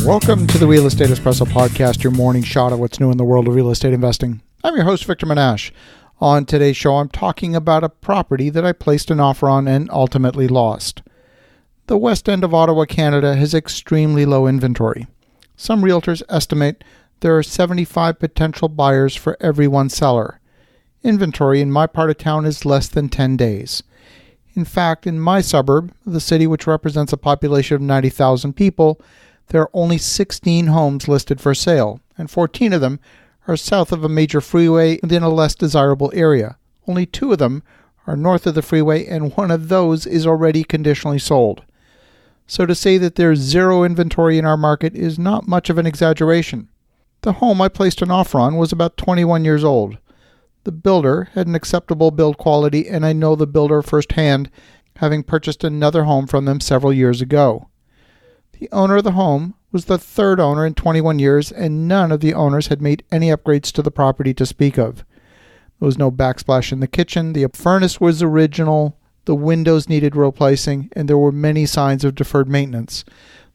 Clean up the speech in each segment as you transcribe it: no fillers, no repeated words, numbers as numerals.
Welcome to the Real Estate Espresso Podcast, your morning shot of what's new in the world of real estate investing. I'm your host, Victor Menashe. On today's show, I'm talking about a property that I placed an offer on and ultimately lost. The west end of Ottawa, Canada has extremely low inventory. Some realtors estimate there are 75 potential buyers for every one seller. Inventory in my part of town is less than 10 days. In fact, in my suburb, the city which represents a population of 90,000 people, there are only 16 homes listed for sale, and 14 of them are south of a major freeway and in a less desirable area. Only 2 of them are north of the freeway, and one of those is already conditionally sold. So to say that there's zero inventory in our market is not much of an exaggeration. The home I placed an offer on was about 21 years old. The builder had an acceptable build quality, and I know the builder firsthand, having purchased another home from them several years ago. The owner of the home was the third owner in 21 years, and none of the owners had made any upgrades to the property to speak of. There was no backsplash in the kitchen, the furnace was original, the windows needed replacing, and there were many signs of deferred maintenance.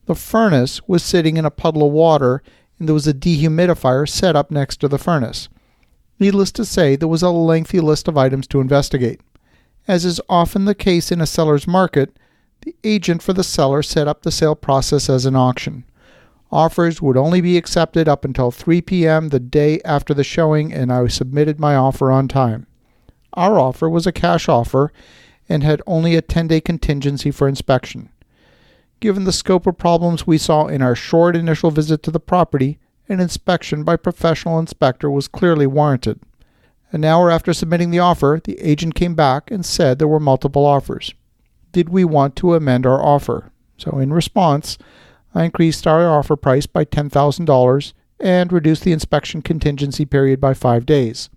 The furnace was sitting in a puddle of water, and there was a dehumidifier set up next to the furnace. Needless to say, there was a lengthy list of items to investigate. As is often the case in a seller's market, the agent for the seller set up the sale process as an auction. Offers would only be accepted up until 3 p.m. the day after the showing, and I submitted my offer on time. Our offer was a cash offer and had only a 10-day contingency for inspection. Given the scope of problems we saw in our short initial visit to the property, an inspection by a professional inspector was clearly warranted. An hour after submitting the offer, the agent came back and said there were multiple offers. Did we want to amend our offer? So in response, I increased our offer price by $10,000 and reduced the inspection contingency period by 5 days.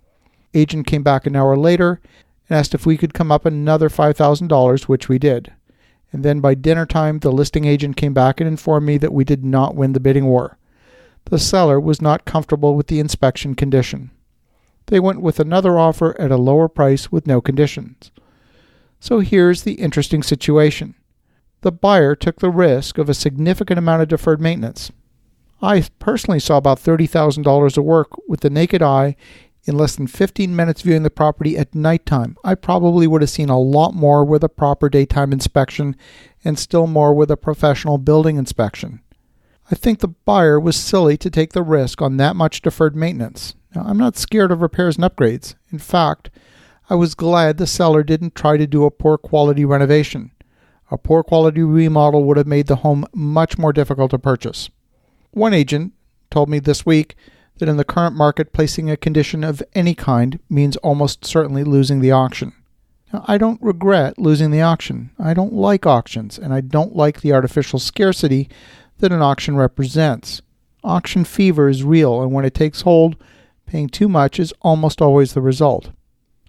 Agent came back an hour later and asked if we could come up another $5,000, which we did. And then by dinner time, the listing agent came back and informed me that we did not win the bidding war. The seller was not comfortable with the inspection condition. They went with another offer at a lower price with no conditions. So here's the interesting situation. The buyer took the risk of a significant amount of deferred maintenance. I personally saw about $30,000 of work with the naked eye in less than 15 minutes viewing the property at nighttime. I probably would have seen a lot more with a proper daytime inspection and still more with a professional building inspection. I think the buyer was silly to take the risk on that much deferred maintenance. Now, I'm not scared of repairs and upgrades. In fact, I was glad the seller didn't try to do a poor quality renovation. A poor quality remodel would have made the home much more difficult to purchase. One agent told me this week that in the current market, placing a condition of any kind means almost certainly losing the auction. Now, I don't regret losing the auction. I don't like auctions, and I don't like the artificial scarcity that an auction represents. Auction fever is real, and when it takes hold, paying too much is almost always the result.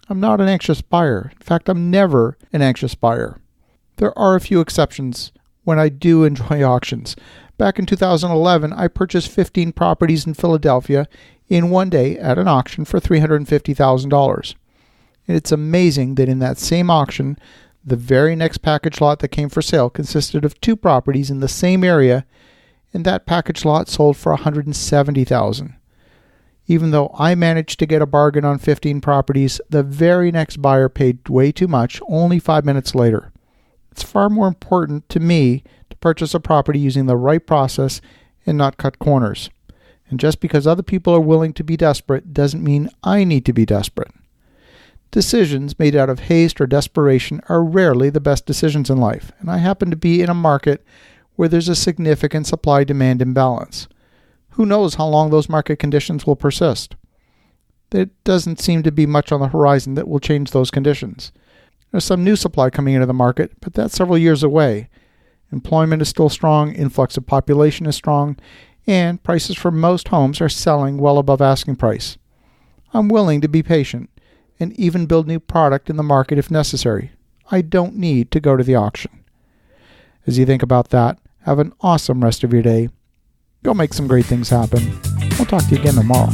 I'm not an anxious buyer. In fact, I'm never an anxious buyer. There are a few exceptions when I do enjoy auctions. Back in 2011, I purchased 15 properties in Philadelphia in one day at an auction for $350,000. And it's amazing that in that same auction, the very next package lot that came for sale consisted of 2 properties in the same area, and that package lot sold for $170,000. Even though I managed to get a bargain on 15 properties, the very next buyer paid way too much only 5 minutes later. It's far more important to me to purchase a property using the right process and not cut corners. And just because other people are willing to be desperate doesn't mean I need to be desperate. Decisions made out of haste or desperation are rarely the best decisions in life, and I happen to be in a market where there's a significant supply-demand imbalance. Who knows how long those market conditions will persist? There doesn't seem to be much on the horizon that will change those conditions. There's some new supply coming into the market, but that's several years away. Employment is still strong, influx of population is strong, and prices for most homes are selling well above asking price. I'm willing to be patient and even build new product in the market if necessary. I don't need to go to the auction. As you think about that, have an awesome rest of your day. Go make some great things happen. I'll talk to you again tomorrow.